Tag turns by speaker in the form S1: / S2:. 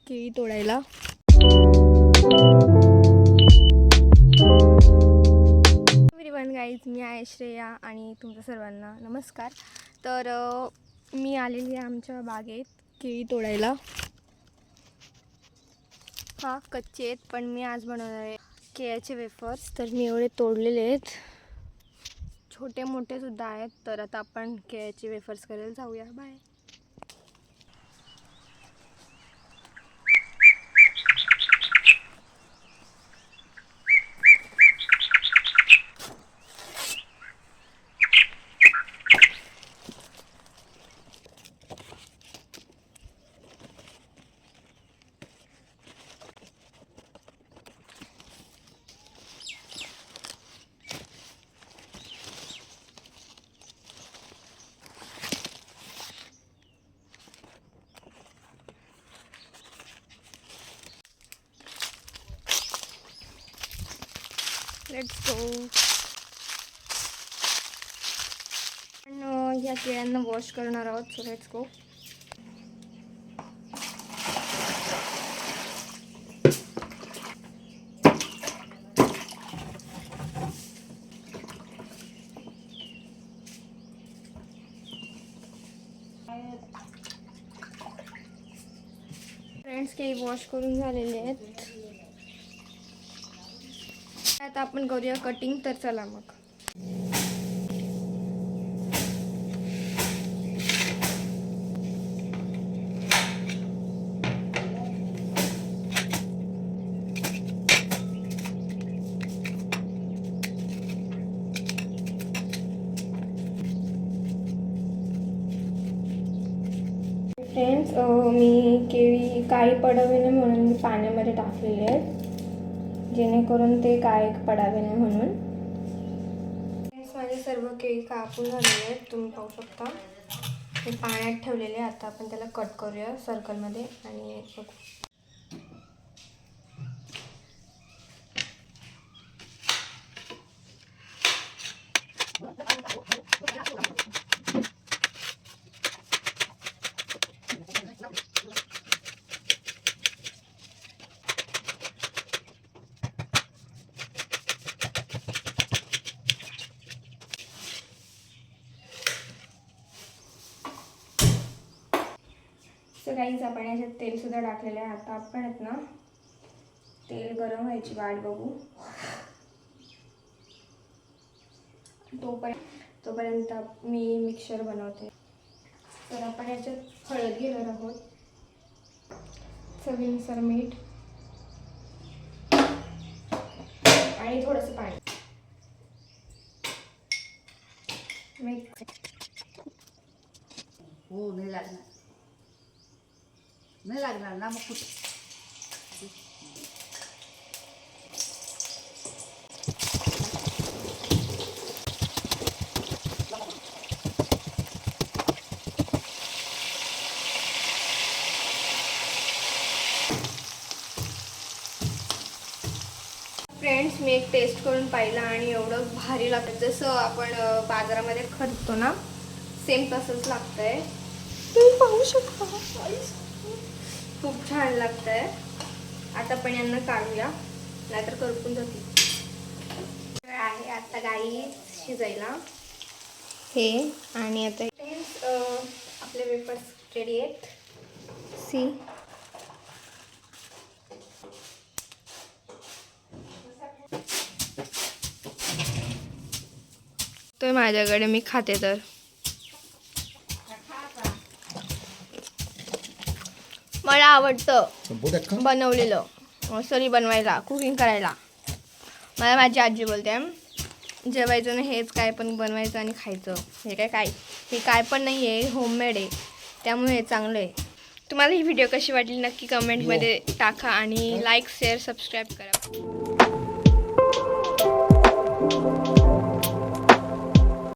S1: केळी तोडायला. Everyone guys, मी आहे श्रेया आणि तुमच्या सर्वांना नमस्कार. तर मी आलेली आहे आमच्या बागेत केळी तोडायला. हा कच्चे आहेत पण मी आज बनवणार आहे केळ्याचे वेफर्स. तर मी एवढे तोडलेले आहेत, छोटे मोठे सुद्धा आहेत. तर आता आपण केळ्याचे वेफर्स करायला जाऊया. बाय. Let's go. आपण या केळ्यांना वॉश करणार आहोत. So let's go. फ्रेंड्स, केळी वॉश करून झालेले आहेत. आता आपण करूया कटिंग. तर चला मग. फ्रेंड्स, मी केळी काळी पडावे नाही म्हणून मी पाण्यामध्ये टाकलेले आहेत, जेणेकरून ते काळे पडावे नाही म्हणून. फ्रेंड्स, माझे सर्व केळी कापून झालेले आहेत, तुम्ही पाहू शकता. हे पाण्यात ठेवलेले. आता आपण त्याला कट करूया सर्कलमध्ये आणि बघू. तर काहीच आपण याच्यात तेलसुद्धा टाकलेलं आहे. आता आपण आहेत ना, तेल गरम व्हायची वाट बघू. तोपर्यंत मी मिक्सर बनवते. तर आपण याच्यात हळद घेणार आहोत, चवीनुसार मीठ आणि थोडंसं पाणी.
S2: हो, नाही लागणार ना मग कुठे.
S1: फ्रेंड्स, मी एक टेस्ट करून पाहिलं आणि एवढं भारी लागतं, जसं आपण बाजारामध्ये खरीदतो ना, सेम तसंच लागतंय. तुम्ही पाहू शकता, खूप छान लागतंय. आता पण यांना काढूया, नाहीतर करपून जातील. आहे आता गाई शिजायला हे. आणि आता फ्रेंड्स, आपले वेफर्स रेडी आहेत. सी, तो माझ्याकडे, मी खाते. तर मला आवडतं बनवलेलं, सॉरी बनवायला, कुकिंग करायला. मला माझी आजी बोलते, जेवायचं नाही, हेच काय पण बनवायचं आणि खायचं. हे काय पण नाही आहे, होममेड आहे, त्यामुळे हे चांगलं आहे. तुम्हाला ही व्हिडिओ कशी वाटली नक्की कमेंटमध्ये टाका आणि लाईक शेअर सबस्क्राईब करा.